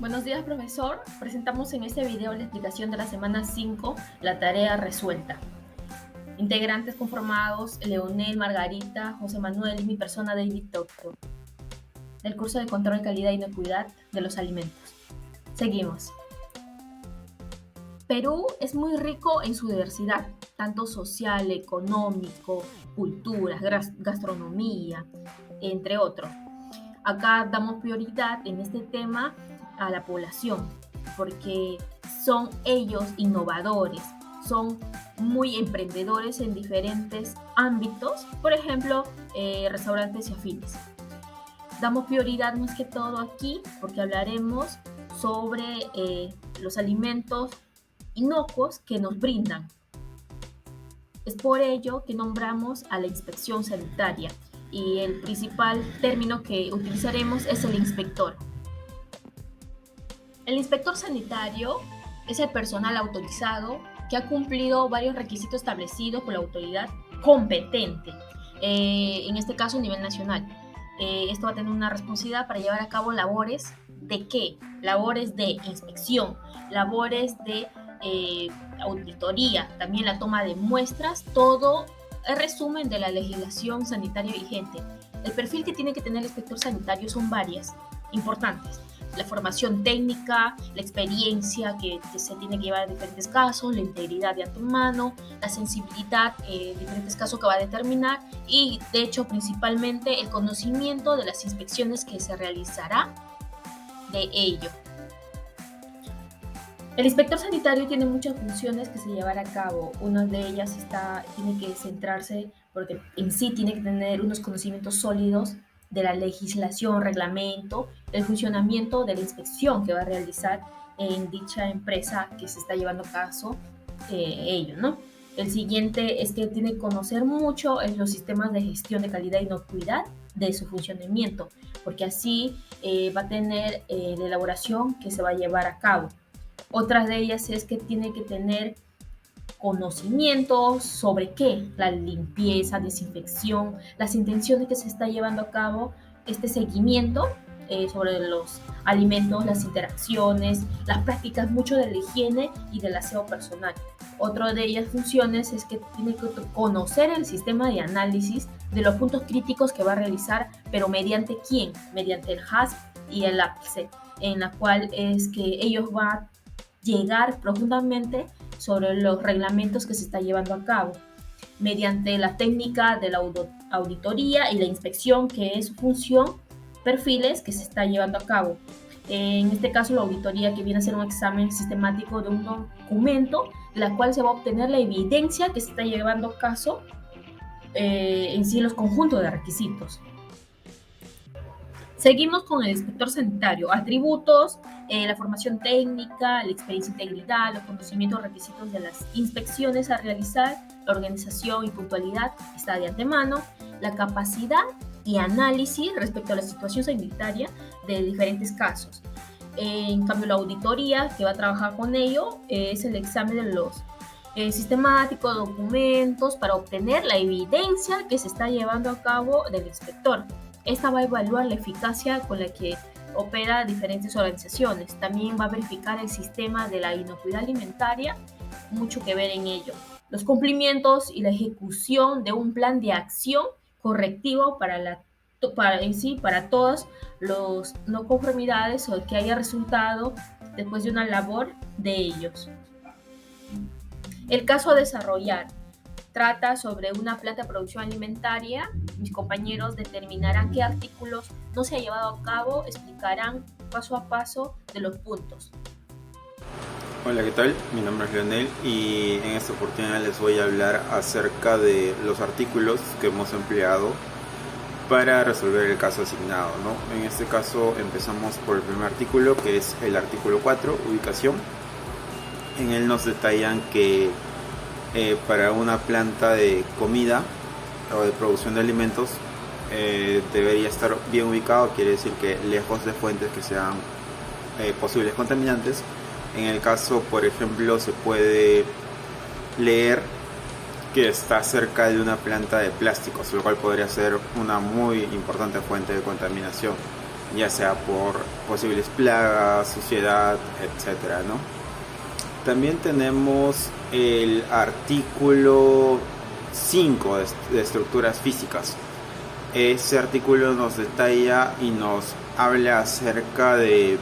Buenos días, profesor. Presentamos en este video la explicación de la semana 5, la tarea resuelta. Integrantes conformados: Leonel, Margarita, José Manuel y mi persona, David Doctor, del curso de control, calidad e inocuidad de los alimentos. Seguimos. Perú es muy rico en su diversidad, tanto social, económico, culturas, gastronomía, entre otros. Acá damos prioridad en este tema a la población, porque son ellos innovadores, son muy emprendedores en diferentes ámbitos, por ejemplo, restaurantes y afines. Damos prioridad más que todo aquí porque hablaremos sobre los alimentos inocuos que nos brindan. Es por ello que nombramos a la inspección sanitaria y el principal término que utilizaremos es el inspector. El inspector sanitario es el personal autorizado que ha cumplido varios requisitos establecidos por la autoridad competente, en este caso a nivel nacional. Esto va a tener una responsabilidad para llevar a cabo labores de ¿qué? Labores de inspección, labores de auditoría, también la toma de muestras, todo el resumen de la legislación sanitaria vigente. El perfil que tiene que tener el inspector sanitario son varias, importantes. La formación técnica, la experiencia que se tiene que llevar en diferentes casos, la integridad de antemano, la sensibilidad en diferentes casos que va a determinar y, de hecho, principalmente el conocimiento de las inspecciones que se realizará de ello. El inspector sanitario tiene muchas funciones que se llevará a cabo. Una de ellas tiene que centrarse, porque en sí tiene que tener unos conocimientos sólidos de la legislación, reglamento, el funcionamiento de la inspección que va a realizar en dicha empresa que se está llevando a cabo ello, ¿no? El siguiente es que tiene que conocer mucho en los sistemas de gestión de calidad e inocuidad de su funcionamiento, porque así va a tener la elaboración que se va a llevar a cabo. Otras de ellas es que tiene que tener conocimientos sobre qué, la limpieza, desinfección, las intenciones que se está llevando a cabo, este seguimiento sobre los alimentos, las interacciones, las prácticas mucho de la higiene y del aseo personal. Otra de ellas funciones es que tiene que conocer el sistema de análisis de los puntos críticos que va a realizar, pero mediante quién, mediante el HACCP y el APSE, en la cual es que ellos van a llegar profundamente sobre los reglamentos que se está llevando a cabo mediante la técnica de la auditoría y la inspección, que es su función, perfiles que se está llevando a cabo. En este caso, la auditoría, que viene a ser un examen sistemático de un documento, de la cual se va a obtener la evidencia que se está llevando a cabo en sí los conjuntos de requisitos. Seguimos con el inspector sanitario. Atributos: la formación técnica, la experiencia e integridad, los conocimientos, requisitos de las inspecciones a realizar, la organización y puntualidad está de antemano, la capacidad y análisis respecto a la situación sanitaria de diferentes casos. En cambio, la auditoría, que va a trabajar con ello, es el examen de los sistemáticos documentos para obtener la evidencia que se está llevando a cabo del inspector. Esta va a evaluar la eficacia con la que opera diferentes organizaciones. También va a verificar el sistema de la inocuidad alimentaria, mucho que ver en ello. Los cumplimientos y la ejecución de un plan de acción correctivo para todas las no conformidades o que haya resultado después de una labor de ellos. El caso a desarrollar trata sobre una planta de producción alimentaria. Mis compañeros determinarán qué artículos no se ha llevado a cabo, explicarán paso a paso de los puntos. Hola, ¿qué tal? Mi nombre es Leonel y en esta oportunidad les voy a hablar acerca de los artículos que hemos empleado para resolver el caso asignado, ¿no? En este caso empezamos por el primer artículo, que es el artículo 4, ubicación. En él nos detallan que para una planta de comida o de producción de alimentos debería estar bien ubicado, quiere decir que lejos de fuentes que sean posibles contaminantes. En el caso, por ejemplo, se puede leer que está cerca de una planta de plásticos, lo cual podría ser una muy importante fuente de contaminación. ya sea por posibles plagas, suciedad, etcétera, ¿no? También tenemos el artículo 5 de estructuras físicas. Ese artículo nos detalla y nos habla acerca de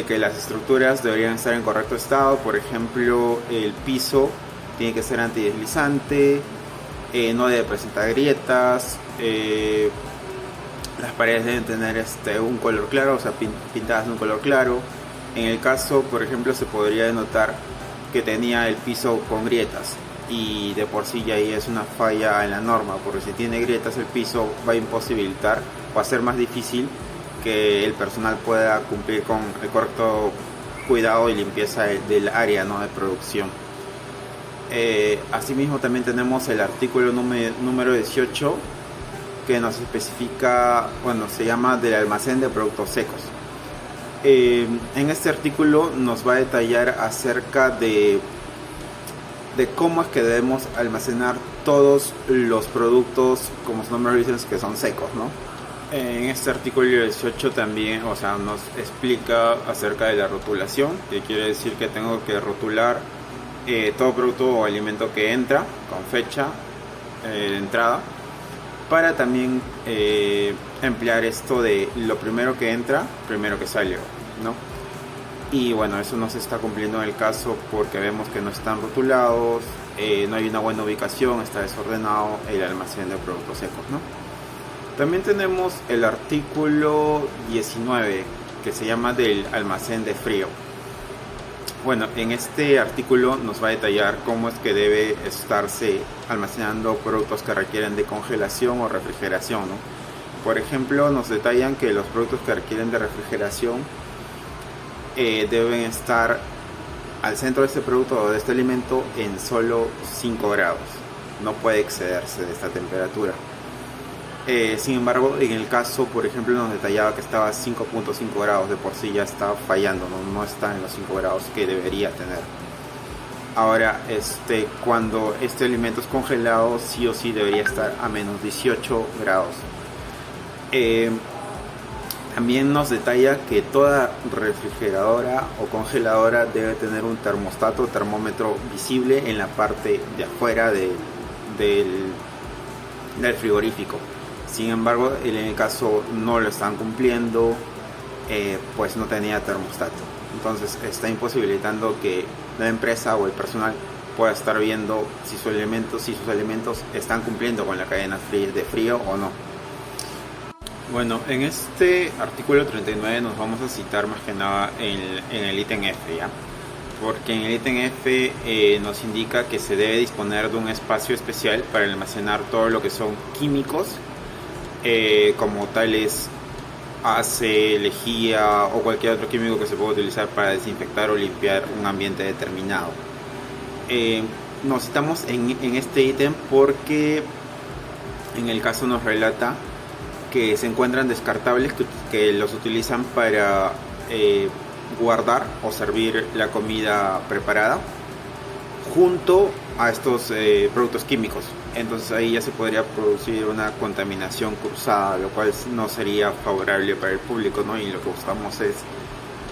que las estructuras deberían estar en correcto estado. Por ejemplo, el piso tiene que ser antideslizante, no debe presentar grietas, las paredes deben tener un color claro, o sea, pintadas de un color claro. En el caso, por ejemplo, se podría denotar que tenía el piso con grietas, y de por sí ya ahí es una falla en la norma, porque si tiene grietas el piso va a imposibilitar, va a ser más difícil que el personal pueda cumplir con el correcto cuidado y limpieza del área, ¿no?, de producción. Asimismo también tenemos el artículo número 18, que nos especifica, bueno, se llama del almacén de productos secos. En este artículo nos va a detallar acerca de cómo es que debemos almacenar todos los productos, como su nombre dice, que son secos, ¿no? En este artículo 18 también, o sea, nos explica acerca de la rotulación, que quiere decir que tengo que rotular todo producto o alimento que entra con fecha de entrada, para también emplear esto de lo primero que entra, primero que salió, ¿no? Y bueno, eso no se está cumpliendo en el caso, porque vemos que no están rotulados, no hay una buena ubicación, está desordenado el almacén de productos secos, ¿no? También tenemos el artículo 19, que se llama del almacén de frío. Bueno, en este artículo nos va a detallar cómo es que debe estarse almacenando productos que requieren de congelación o refrigeración, ¿no? Por ejemplo, nos detallan que los productos que requieren de refrigeración deben estar al centro de este producto o de este alimento en solo 5 grados. No puede excederse de esta temperatura. Sin embargo, en el caso, por ejemplo, nos detallaba que estaba a 5.5 grados, de por sí ya está fallando, no está en los 5 grados que debería tener. Ahora, cuando este alimento es congelado, sí o sí debería estar a menos 18 grados. También nos detalla que toda refrigeradora o congeladora debe tener un termostato, termómetro visible en la parte de afuera del frigorífico. Sin embargo, en el caso no lo están cumpliendo, pues no tenía termostato. Entonces está imposibilitando que la empresa o el personal pueda estar viendo si sus alimentos están cumpliendo con la cadena de frío o no. Bueno, en este artículo 39 nos vamos a citar más que nada en el ítem F, ¿ya? Porque en el ítem F nos indica que se debe disponer de un espacio especial para almacenar todo lo que son químicos, como tales ACE, lejía o cualquier otro químico que se pueda utilizar para desinfectar o limpiar un ambiente determinado. Nos citamos en este ítem porque en el caso nos relata que se encuentran descartables que los utilizan para guardar o servir la comida preparada junto a estos productos químicos. Entonces ahí ya se podría producir una contaminación cruzada, lo cual no sería favorable para el público, ¿no? Y lo que buscamos es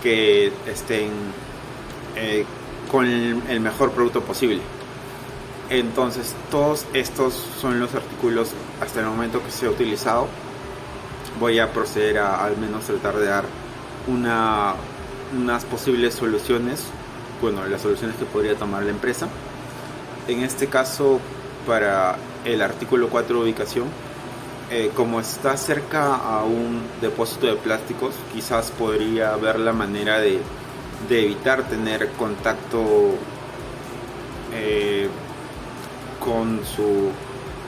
que estén con el mejor producto posible. Entonces todos estos son los artículos hasta el momento que se ha utilizado. Voy a proceder a al menos tratar de dar unas posibles soluciones, bueno, las soluciones que podría tomar la empresa. En este caso, para el artículo 4 de ubicación, como está cerca a un depósito de plásticos, quizás podría ver la manera de evitar tener contacto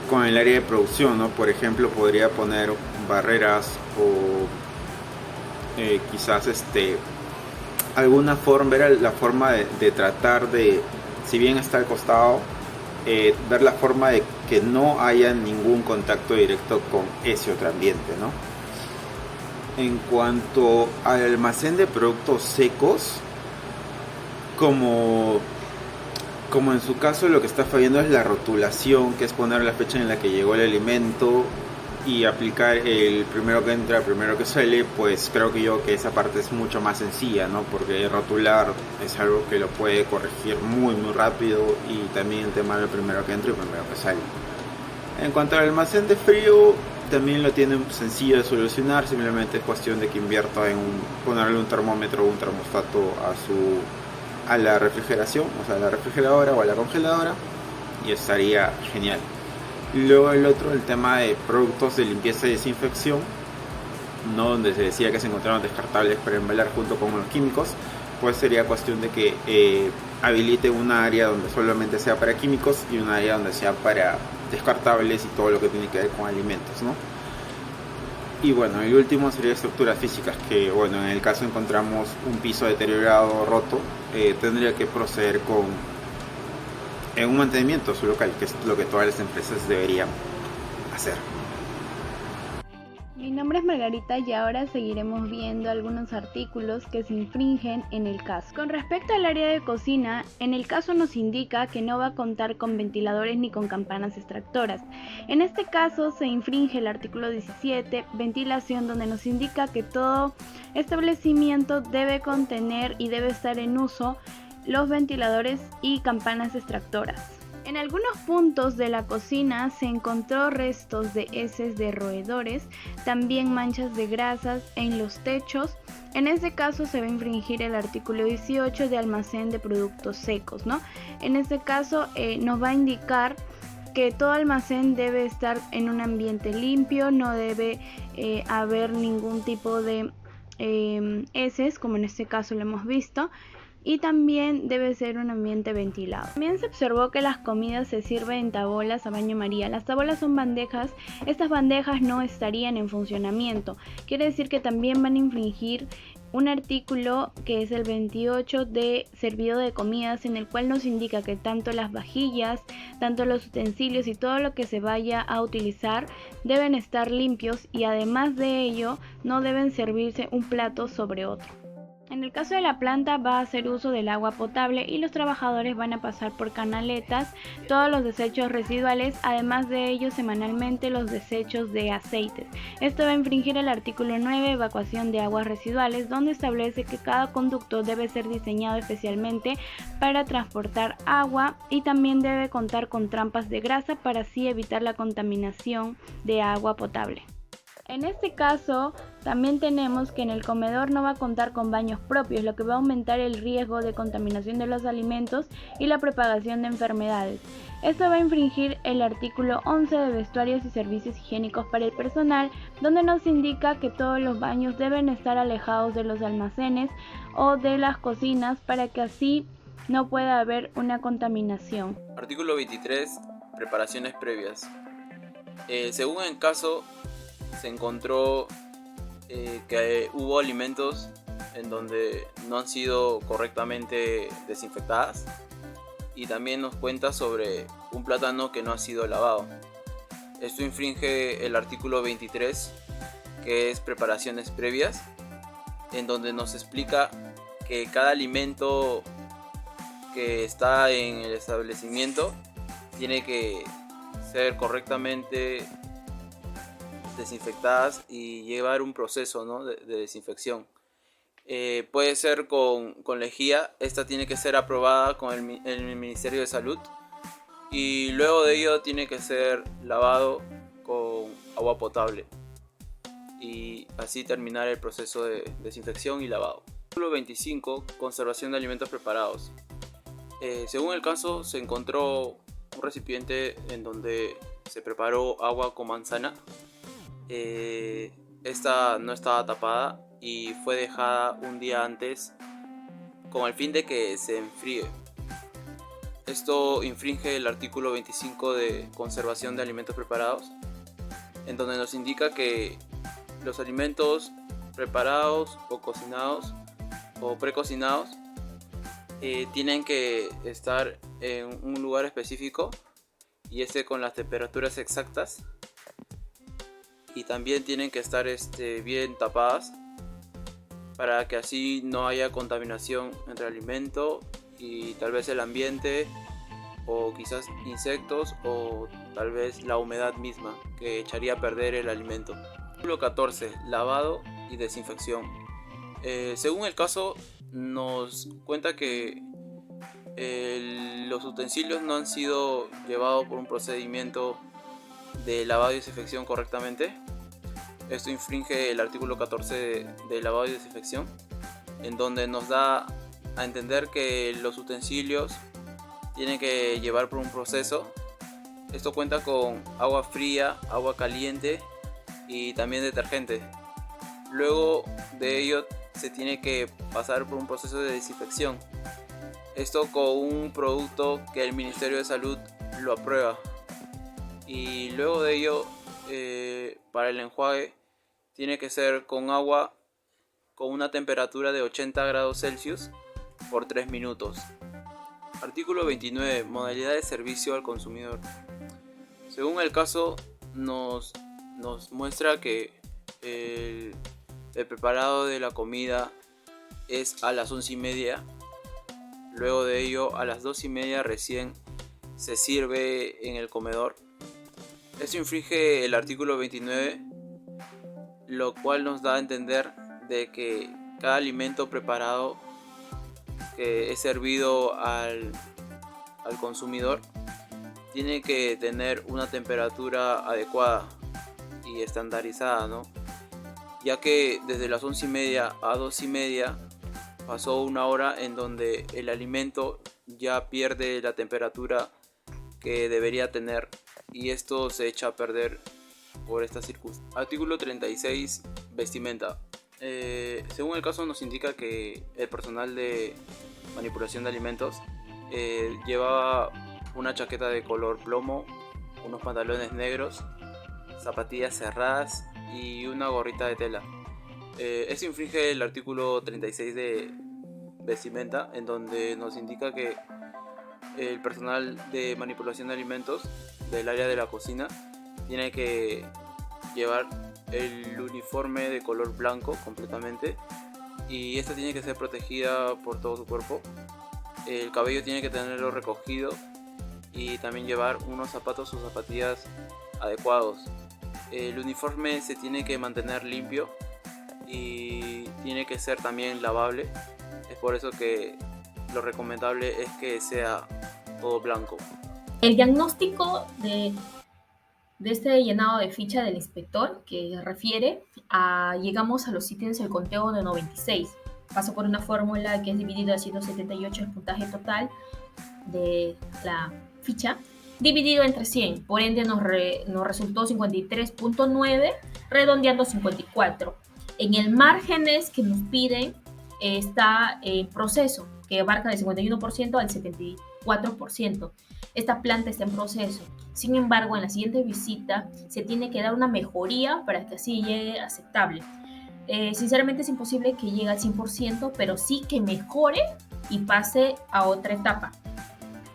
con el área de producción, ¿no? Por ejemplo, podría poner barreras o quizás alguna forma, ver la forma de tratar de, si bien está al costado, ver la forma de que no haya ningún contacto directo con ese otro ambiente, ¿no? En cuanto al almacén de productos secos, como en su caso lo que está fallando es la rotulación, que es poner la fecha en la que llegó el alimento, y aplicar el primero que entra, primero que sale, pues creo que yo que esa parte es mucho más sencilla, ¿no? Porque rotular es algo que lo puede corregir muy rápido, y también el tema del primero que entra y primero que sale. En cuanto al almacén de frío, también lo tienen sencillo de solucionar, simplemente es cuestión de que invierta en ponerle un termómetro o un termostato a la refrigeración, o sea, a la refrigeradora o a la congeladora, y estaría genial. Luego el otro, el tema de productos de limpieza y desinfección, ¿no? Donde se decía que se encontraban descartables para embalar junto con los químicos, pues sería cuestión de que habilite una área donde solamente sea para químicos y una área donde sea para descartables y todo lo que tiene que ver con alimentos, ¿no? Y bueno, el último sería estructuras físicas, que bueno, en el caso encontramos un piso deteriorado, roto, tendría que proceder con un mantenimiento a su local, que es lo que todas las empresas deberían hacer. Mi nombre es Margarita y ahora seguiremos viendo algunos artículos que se infringen en el caso. Con respecto al área de cocina, en el caso nos indica que no va a contar con ventiladores ni con campanas extractoras. En este caso se infringe el artículo 17, ventilación, donde nos indica que todo establecimiento debe contener y debe estar en uso los ventiladores y campanas extractoras. En algunos puntos de la cocina se encontró restos de heces de roedores, también manchas de grasas en los techos. En este caso se va a infringir el artículo 18 de almacén de productos secos, ¿no? En este caso nos va a indicar que todo almacén debe estar en un ambiente limpio, no debe haber ningún tipo de heces, como en este caso lo hemos visto. Y también debe ser un ambiente ventilado. También se observó que las comidas se sirven en tabolas a baño María. Las tabolas son bandejas, estas bandejas no estarían en funcionamiento. Quiere decir que también van a infringir un artículo que es el 28 de servido de comidas, en el cual nos indica que tanto las vajillas, tanto los utensilios y todo lo que se vaya a utilizar deben estar limpios, y además de ello no deben servirse un plato sobre otro. En el caso de la planta va a hacer uso del agua potable y los trabajadores van a pasar por canaletas todos los desechos residuales, además de ello semanalmente los desechos de aceites. Esto va a infringir el artículo 9, evacuación de aguas residuales, donde establece que cada conducto debe ser diseñado especialmente para transportar agua y también debe contar con trampas de grasa para así evitar la contaminación de agua potable. En este caso, también tenemos que en el comedor no va a contar con baños propios, lo que va a aumentar el riesgo de contaminación de los alimentos y la propagación de enfermedades. Esto va a infringir el artículo 11 de vestuarios y servicios higiénicos para el personal, donde nos indica que todos los baños deben estar alejados de los almacenes o de las cocinas para que así no pueda haber una contaminación. Artículo 23. Preparaciones previas. Según el caso, se encontró que hubo alimentos en donde no han sido correctamente desinfectadas, y también nos cuenta sobre un plátano que no ha sido lavado. Esto infringe el artículo 23, que es preparaciones previas, en donde nos explica que cada alimento que está en el establecimiento tiene que ser correctamente desinfectadas y llevar un proceso, ¿no?, de desinfección. Puede ser con lejía. Esta tiene que ser aprobada con el Ministerio de Salud, y luego de ello tiene que ser lavado con agua potable y así terminar el proceso de desinfección y lavado. Artículo 25. Conservación de alimentos preparados. Según el caso, se encontró un recipiente en donde se preparó agua con manzana. Esta no estaba tapada y fue dejada un día antes con el fin de que se enfríe. Esto infringe el artículo 25 de conservación de alimentos preparados, en donde nos indica que los alimentos preparados o cocinados o precocinados tienen que estar en un lugar específico, y con las temperaturas exactas, y también tienen que estar bien tapadas para que así no haya contaminación entre el alimento y tal vez el ambiente o quizás insectos o tal vez la humedad misma que echaría a perder el alimento. Artículo 14. Lavado y desinfección. Según el caso, nos cuenta que los utensilios no han sido llevados por un procedimiento de lavado y desinfección correctamente. Esto infringe el artículo 14 de lavado y desinfección, en donde nos da a entender que los utensilios tienen que llevar por un proceso. Esto cuenta con agua fría, agua caliente y también detergente. Luego de ello se tiene que pasar por un proceso de desinfección. Esto con un producto que el Ministerio de Salud lo aprueba. Y luego de ello, para el enjuague, tiene que ser con agua con una temperatura de 80 grados Celsius por 3 minutos. Artículo 29. Modalidad de servicio al consumidor. Según el caso, nos muestra que el preparado de la comida es a las 11:30. Luego de ello, a las 2:30 recién se sirve en el comedor. Esto infringe el artículo 29, lo cual nos da a entender de que cada alimento preparado que es servido al consumidor tiene que tener una temperatura adecuada y estandarizada, ¿no? Ya que desde las 11:30 a 2:30 pasó una hora en donde el alimento ya pierde la temperatura que debería tener y esto se echa a perder por estas circunstancias. Artículo 36. Vestimenta. Según el caso nos indica que el personal de manipulación de alimentos llevaba una chaqueta de color plomo, unos pantalones negros, zapatillas cerradas y una gorrita de tela. Esto infringe el artículo 36 de vestimenta, en donde nos indica que el personal de manipulación de alimentos del área de la cocina tiene que llevar el uniforme de color blanco completamente y esta tiene que ser protegida por todo su cuerpo. El cabello tiene que tenerlo recogido y también llevar unos zapatos o zapatillas adecuados. El uniforme se tiene que mantener limpio y tiene que ser también lavable. Es por eso que lo recomendable es que sea todo blanco. El diagnóstico de este llenado de ficha del inspector que refiere a, llegamos a los ítems del conteo de 96. Paso por una fórmula que es dividida a 178 el puntaje total de la ficha, dividido entre 100. Por ende nos resultó 53.9, redondeando 54. En el márgenes que nos piden está el proceso, que abarca del 51% al 74%. Esta planta está en proceso. Sin embargo, en la siguiente visita se tiene que dar una mejoría para que así llegue aceptable. Sinceramente es imposible que llegue al 100%, pero sí que mejore y pase a otra etapa.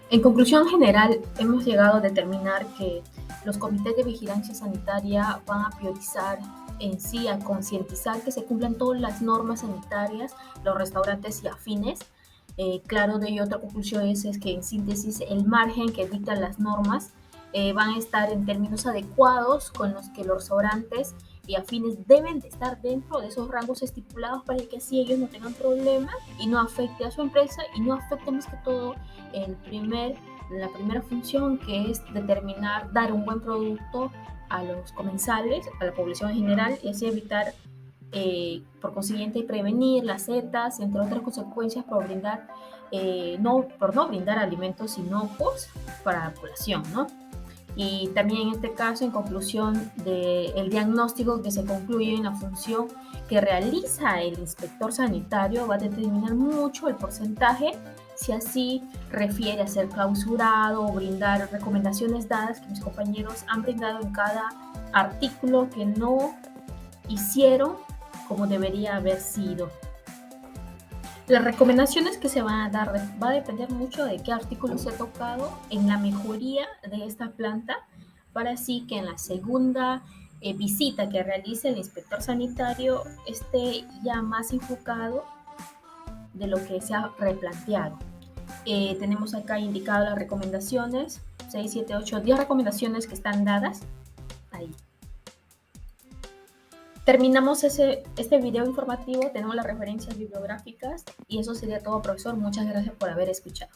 En conclusión general, hemos llegado a determinar que los comités de vigilancia sanitaria van a priorizar en sí, a concientizar que se cumplan todas las normas sanitarias, los restaurantes y afines. Claro, de ello otra conclusión es que en síntesis el margen que dictan las normas van a estar en términos adecuados con los que los restaurantes y afines deben de estar dentro de esos rangos estipulados para que así ellos no tengan problemas y no afecte a su empresa y no afecte más que todo la primera función, que es determinar, dar un buen producto a los comensales, a la población en general, y así evitar por consiguiente prevenir las setas, entre otras consecuencias por no brindar alimentos inocuos para la población, ¿no? Y también en este caso, en conclusión del diagnóstico que se concluye en la función que realiza el inspector sanitario, va a determinar mucho el porcentaje, si así refiere a ser clausurado o brindar recomendaciones dadas que mis compañeros han brindado en cada artículo que no hicieron como debería haber sido. Las recomendaciones que se van a dar va a depender mucho de qué artículo se ha tocado en la mejoría de esta planta, para así que en la segunda visita que realice el inspector sanitario esté ya más enfocado de lo que se ha replanteado. Tenemos acá indicado las recomendaciones, 6, 7, 8, 10 recomendaciones que están dadas ahí. Terminamos este video informativo, tenemos las referencias bibliográficas y eso sería todo, profesor. Muchas gracias por haber escuchado.